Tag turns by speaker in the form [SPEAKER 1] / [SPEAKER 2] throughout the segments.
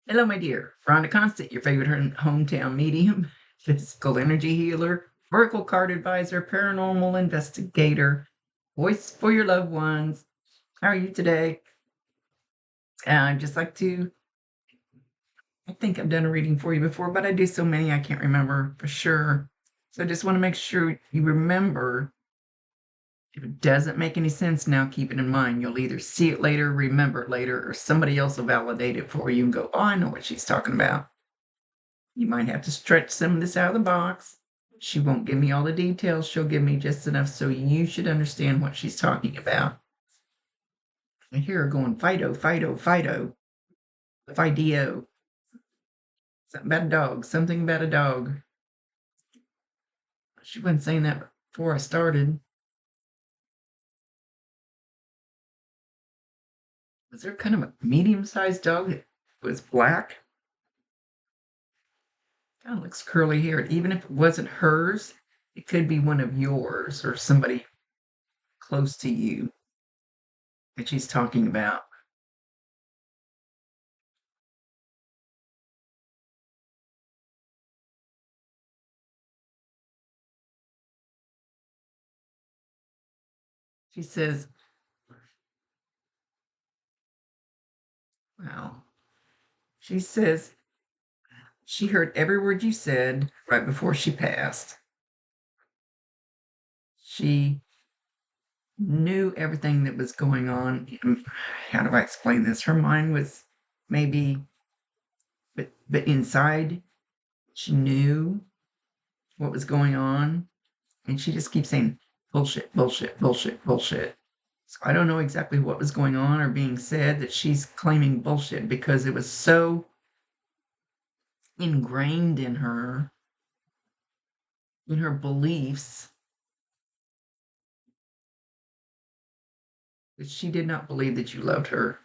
[SPEAKER 1] Hello, my dear. Rhonda Constant, your favorite hometown medium, physical energy healer, oracle card advisor, paranormal investigator, voice for your loved ones. How are you today? I'd just like to, I think I've done a reading for you before, but I do so many I can't remember for sure. So I just want to make sure you remember. If it doesn't make any sense now, keep it in mind. You'll either see it later, remember it later, or somebody else will validate it for you and go, oh, I know what she's talking about. You might have to stretch some of this out of the box. She won't give me all the details. She'll give me just enough so you should understand what she's talking about. I hear her going, Fido, Fido, Fido, Fido. Something about a dog, something about a dog. She wasn't saying that before I started. Was there kind of a medium-sized dog that was black? Kind of looks curly haired. Even if it wasn't hers, it could be one of yours or somebody close to you that she's talking about. She says, wow. She says she heard every word you said right before she passed. She knew everything that was going on. How do I explain this? Her mind was maybe, but inside, she knew what was going on. And she just keeps saying, bullshit, bullshit, bullshit, bullshit. So I don't know exactly what was going on or being said that she's claiming bullshit because it was so ingrained in her beliefs, that she did not believe that you loved her.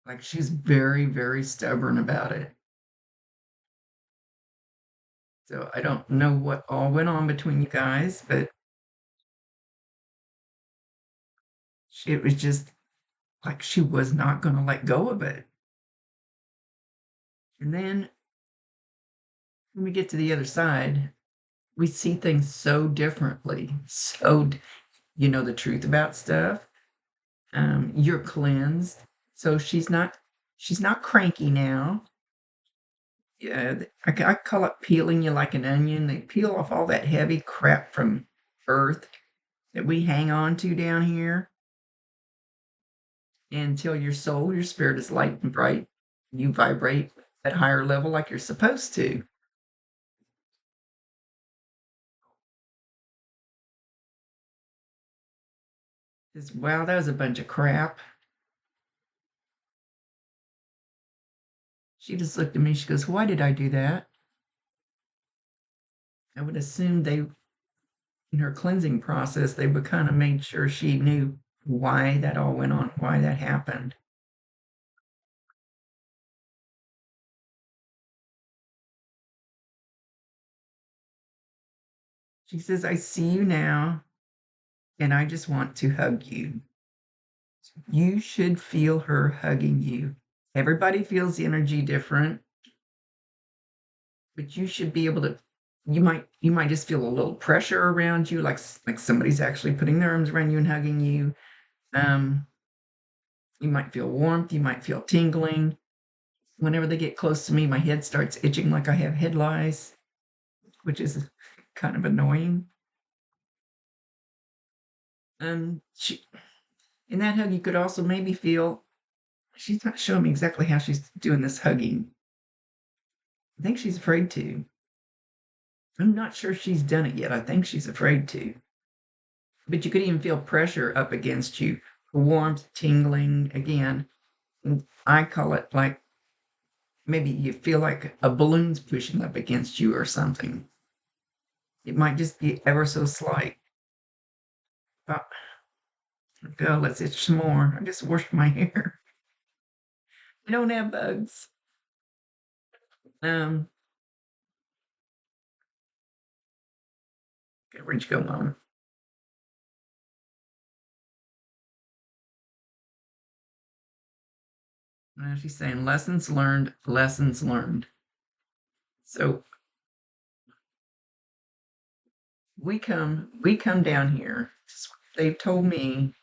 [SPEAKER 1] Like she's very, very stubborn about it. So I don't know what all went on between you guys, but it was just like she was not going to let go of it. And then when we get to the other side, we see things so differently. So you know the truth about stuff. You're cleansed. So she's not cranky now. Yeah, I call it peeling you like an onion. They peel off all that heavy crap from earth that we hang on to down here until your soul, your spirit is light and bright. You vibrate at higher level like you're supposed to. Just, wow, that was a bunch of crap. She just looked at me. She goes, why did I do that? I would assume they, in her cleansing process, they would kind of made sure she knew why that all went on, why that happened. She says, I see you now, and I just want to hug you. You should feel her hugging you. Everybody feels the energy different, but you should be able to. You might just feel a little pressure around you, like somebody's actually putting their arms around you and hugging you. Um, you might feel warmth. You might feel tingling. Whenever they get close to me, my head starts itching like I have head lice, which is kind of annoying. In that hug, you could also maybe feel she's not showing me exactly how she's doing this hugging. I think she's afraid to. I'm not sure she's done it yet. I think she's afraid to. But you could even feel pressure up against you, warmth, tingling. Again, I call it like maybe you feel like a balloon's pushing up against you or something. It might just be ever so slight. But go, let's itch some more. I just washed my hair. I don't have bugs. Um, okay, where'd you go, Mom? Now she's saying lessons learned, lessons learned. So we come down here. They've told me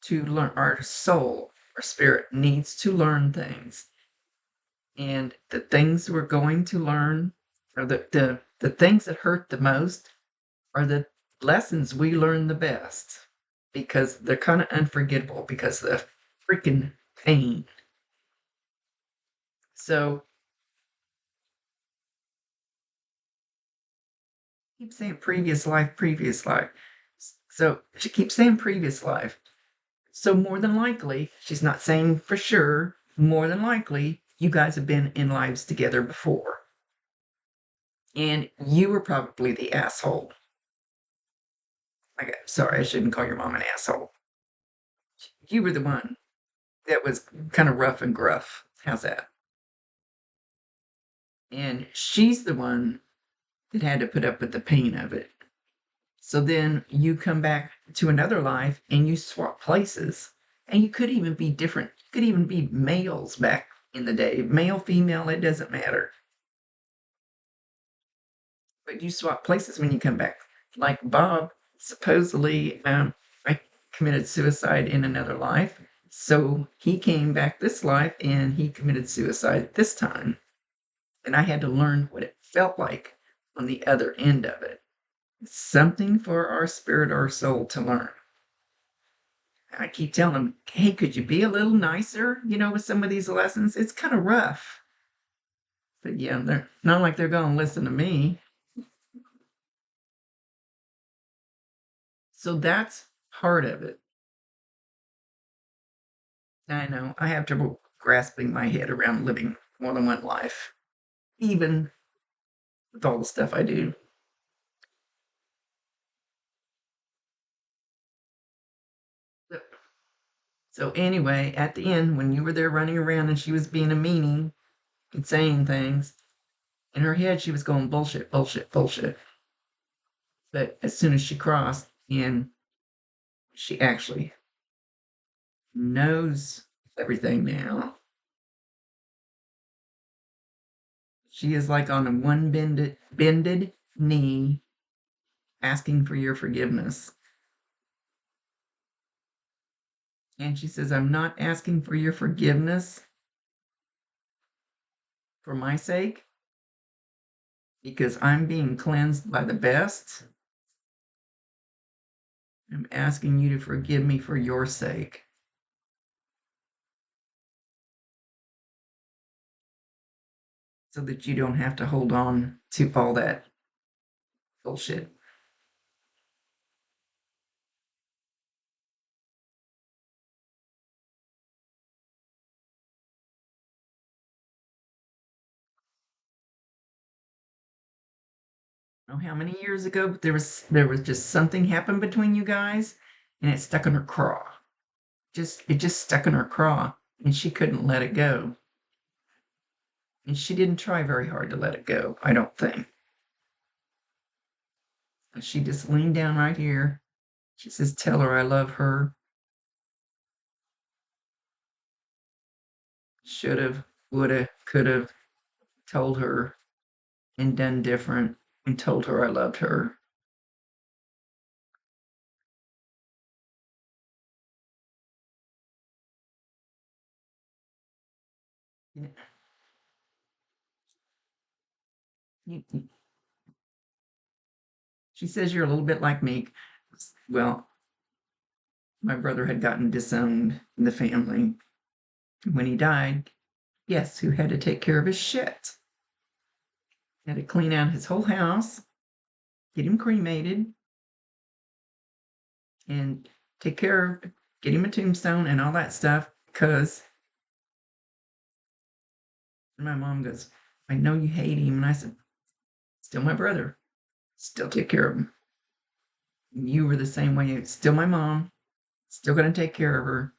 [SPEAKER 1] to learn. Our soul, our spirit needs to learn things, and the things we're going to learn, or the things that hurt the most, are the lessons we learn the best, because they're kind of unforgettable because of the freaking pain. So keep saying previous life, previous life. So she keeps saying previous life. So more than likely, she's not saying for sure, more than likely, you guys have been in lives together before. And you were probably the asshole. Sorry, I shouldn't call your mom an asshole. You were the one that was kind of rough and gruff. How's that? And she's the one that had to put up with the pain of it. So then you come back to another life and you swap places. And you could even be different. You could even be males back in the day. Male, female, it doesn't matter. But you swap places when you come back. Like Bob, supposedly, I committed suicide in another life. So he came back this life and he committed suicide this time. And I had to learn what it felt like on the other end of it. Something for our spirit, our soul to learn. I keep telling them, hey, could you be a little nicer, with some of these lessons? It's kind of rough. But yeah, they're not like they're going to listen to me. So that's part of it. I know I have trouble grasping my head around living more than one life, even with all the stuff I do. So anyway, at the end, when you were there running around and she was being a meanie and saying things, in her head she was going bullshit, bullshit, bullshit. But as soon as she crossed and she actually knows everything now, she is like on a one bended knee asking for your forgiveness. And she says, I'm not asking for your forgiveness for my sake, because I'm being cleansed by the best. I'm asking you to forgive me for your sake. So that you don't have to hold on to all that bullshit. I don't know how many years ago, but there was just something happened between you guys, and it stuck in her craw. It just stuck in her craw, and she couldn't let it go. And she didn't try very hard to let it go, I don't think. She just leaned down right here. She says, tell her I love her. Should have, would have, could have told her and done different and told her I loved her. Yeah. She says you're a little bit like me. Well, my brother had gotten disowned in the family. When he died, guess who had to take care of his shit? Had to clean out his whole house, get him cremated, and take care of, get him a tombstone and all that stuff. Because my mom goes, I know you hate him. And I said, still my brother. Still take care of him. You were the same way. Still my mom. Still going to take care of her,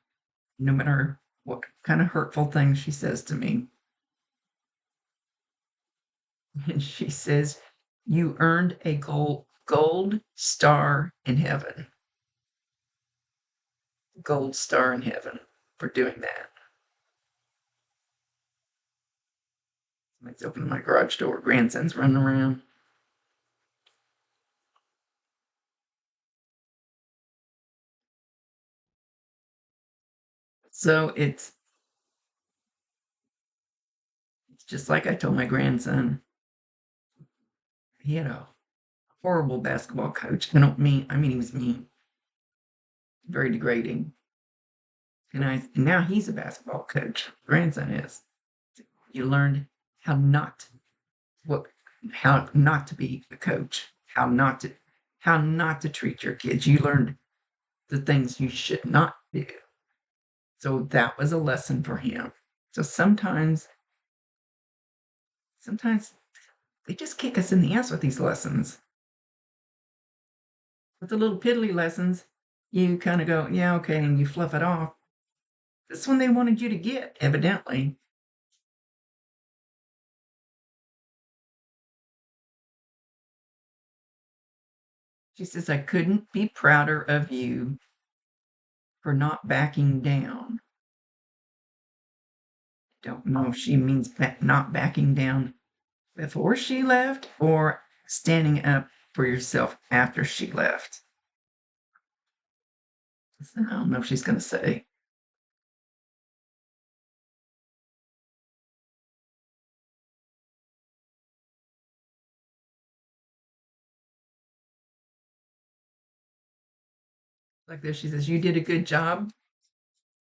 [SPEAKER 1] no matter what kind of hurtful things she says to me. And she says, you earned a gold star in heaven. Gold star in heaven for doing that. Let's open my garage door. Grandson's running around. So it's just like I told my grandson. He had a horrible basketball coach. I mean he was mean, very degrading. And now he's a basketball coach. Grandson is. You learned how not what how not to be a coach, how not to treat your kids. You learned the things you should not do. So that was a lesson for him. So sometimes they just kick us in the ass with these lessons. With the little piddly lessons, you kind of go, yeah, okay, and you fluff it off. This one they wanted you to get, evidently. She says, I couldn't be prouder of you for not backing down. Don't know if she means not backing down before she left or standing up for yourself after she left. So I don't know if she's going to say. Like this, she says, you did a good job.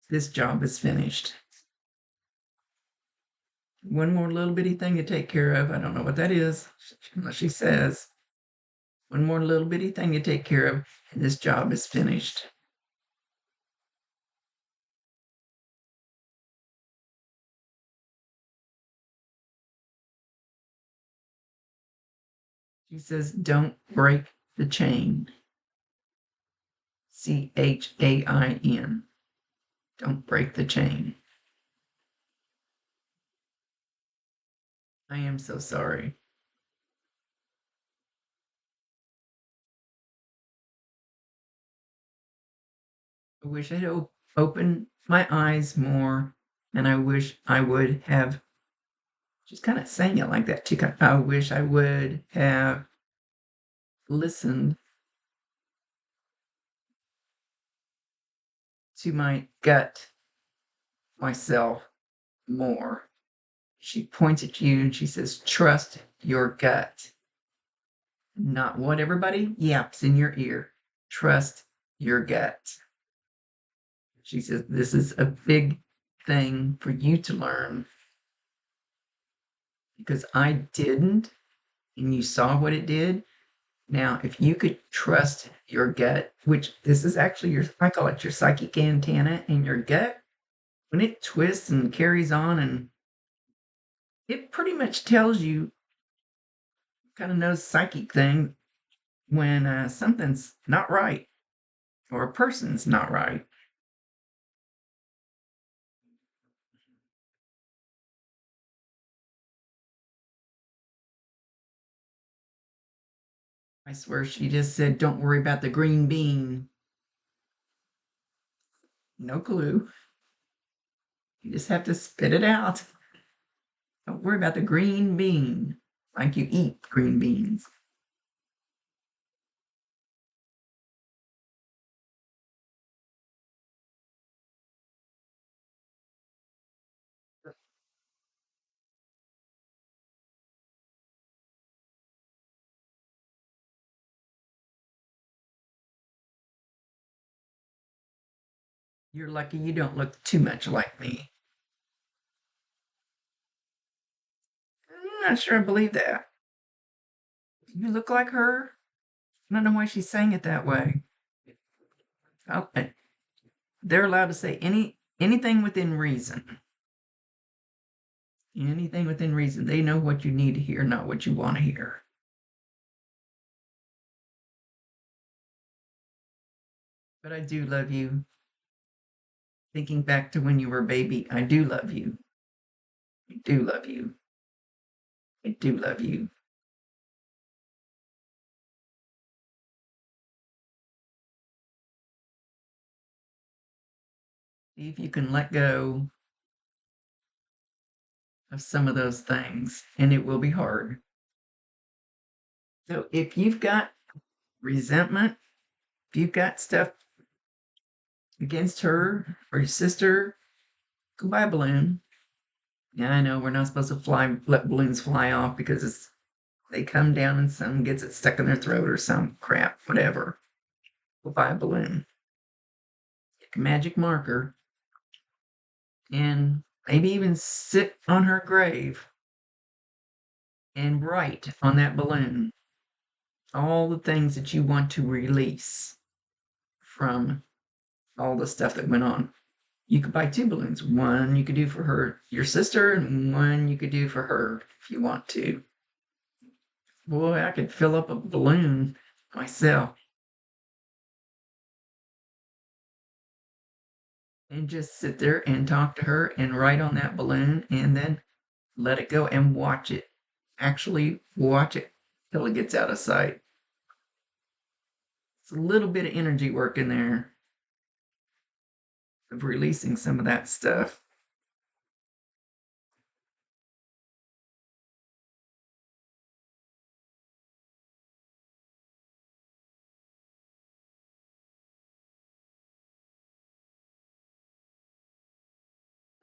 [SPEAKER 1] This job is finished. One more little bitty thing to take care of. I don't know what that is, unless she says, one more little bitty thing to take care of, and this job is finished. She says, don't break the chain. CHAIN. Don't break the chain. I am so sorry. I wish I'd opened my eyes more, and I wish I would have. She's kind of saying it like that too. I wish I would have listened to my gut myself more. She points at you and she says, trust your gut, not what everybody yaps in your ear. Trust your gut. She says, this is a big thing for you to learn because I didn't, and you saw what it did. Now, if you could trust your gut, which this is actually I call it your psychic antenna in your gut, when it twists and carries on, and it pretty much tells you, kind of knows psychic thing when something's not right or a person's not right. I swear she just said, don't worry about the green bean. No clue. You just have to spit it out. Don't worry about the green bean, like you eat green beans. You're lucky you don't look too much like me. I'm not sure I believe that. You look like her. I don't know why she's saying it that way. Okay. They're allowed to say anything within reason. Anything within reason. They know what you need to hear, not what you want to hear. But I do love you. Thinking back to when you were a baby, I do love you. I do love you. I do love you. See if you can let go of some of those things, and it will be hard. So if you've got resentment, if you've got stuff against her or your sister, go buy a balloon. Yeah, I know we're not supposed to let balloons fly off because they come down and someone gets it stuck in their throat or some crap, whatever. Go buy a balloon. Take a magic marker and maybe even sit on her grave and write on that balloon all the things that you want to release from all the stuff that went on. You could buy 2 balloons. One you could do for your sister, and one you could do for her if you want to. Boy, I could fill up a balloon myself and just sit there and talk to her and write on that balloon and then let it go and watch it. Actually watch it till it gets out of sight. It's a little bit of energy work in there of releasing some of that stuff.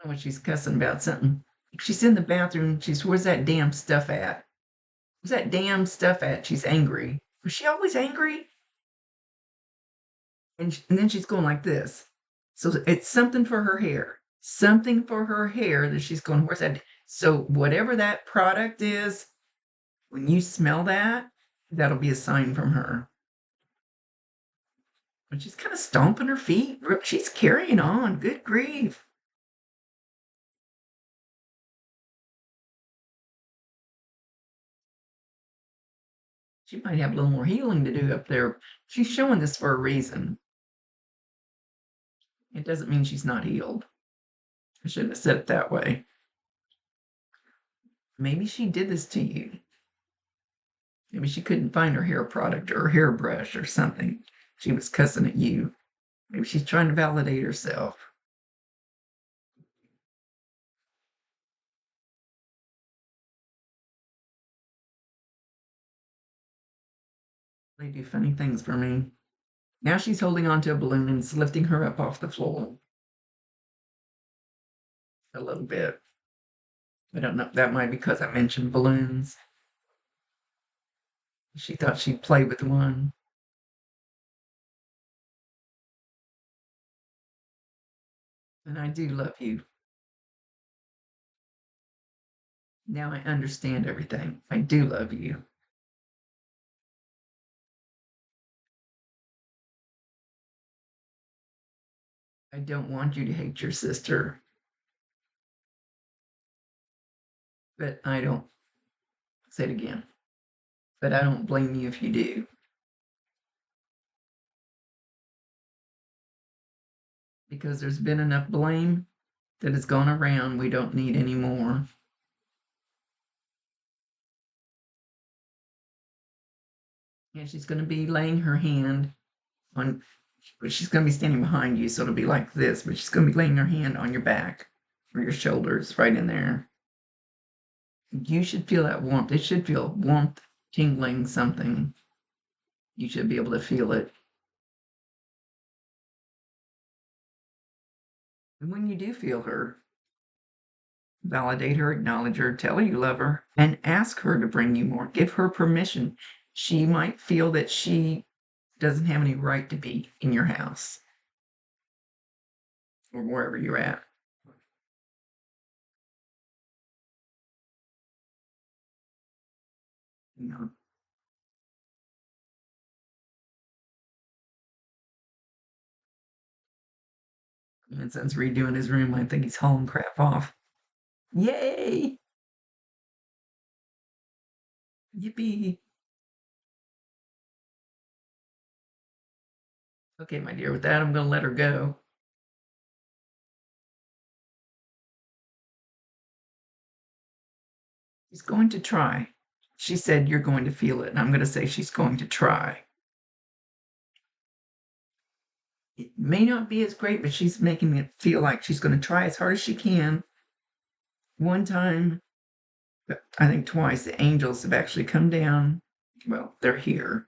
[SPEAKER 1] When she's cussing about something, she's in the bathroom. Where's that damn stuff at? Where's that damn stuff at? She's angry. Was she always angry? And then she's going like this. So it's something for her hair. Something for her hair that she's going, where's that? So whatever that product is, when you smell that, that'll be a sign from her. But she's kind of stomping her feet. She's carrying on. Good grief. She might have a little more healing to do up there. She's showing this for a reason. It doesn't mean she's not healed. I shouldn't have said it that way. Maybe she did this to you. Maybe she couldn't find her hair product or her hairbrush or something. She was cussing at you. Maybe she's trying to validate herself. They do funny things for me. Now she's holding onto a balloon and it's lifting her up off the floor a little bit. I don't know. That might be because I mentioned balloons. She thought she'd play with one. And I do love you. Now I understand everything. I do love you. I don't want you to hate your sister, but I don't, say it again, but I don't blame you if you do. Because there's been enough blame that has gone around. We don't need any more. And she's going to be laying her hand on, but she's going to be standing behind you, so it'll be like this, but she's going to be laying her hand on your back or your shoulders, right in there. You should feel that warmth. It should feel warmth, tingling, something. You should be able to feel it. And when you do feel her, validate her, acknowledge her, tell her you love her, and ask her to bring you more. Give her permission. She might feel that she doesn't have any right to be in your house or wherever you're at. You know, Vincent's redoing his room. I think he's hauling crap off. Yay! Yippee! Okay, my dear, with that, I'm going to let her go. She's going to try. She said, you're going to feel it. And I'm going to say she's going to try. It may not be as great, but she's making it feel like she's going to try as hard as she can. one time, I think twice, the angels have actually come down. Well, they're here.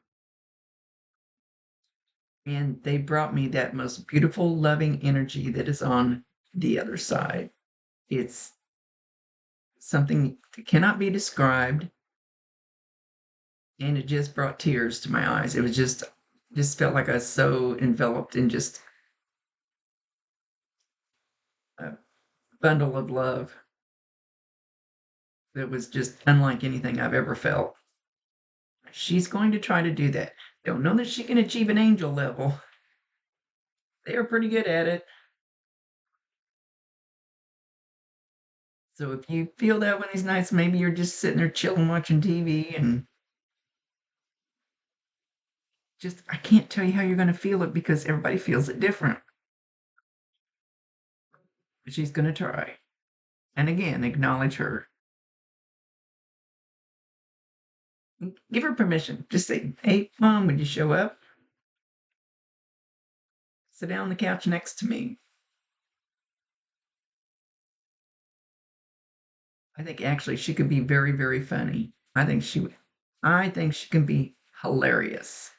[SPEAKER 1] And they brought me that most beautiful, loving energy that is on the other side. It's something that cannot be described. And it just brought tears to my eyes. It was just felt like I was so enveloped in just a bundle of love that was just unlike anything I've ever felt. She's going to try to do that. Don't know that she can achieve an angel level. They are pretty good at it. So if you feel that one these nights, maybe you're just sitting there chilling watching TV and just, I can't tell you how you're going to feel it because everybody feels it different. But she's going to try. And again, acknowledge her. Give her permission. Just say, hey, Mom, would you show up? Sit down on the couch next to me. I think actually she could be very, very funny. I think she can be hilarious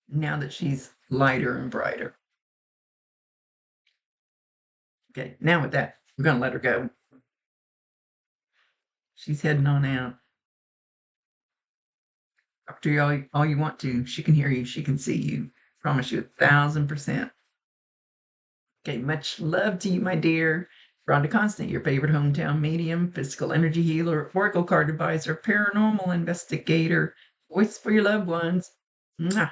[SPEAKER 1] now that she's lighter and brighter. Okay, now with that, we're going to let her go. She's heading on out. Talk to you all you want to. She can hear you. She can see you. Promise you 1,000%. Okay, much love to you, my dear. Rhonda Constant, your favorite hometown medium, physical energy healer, oracle card advisor, paranormal investigator, voice for your loved ones. Mwah.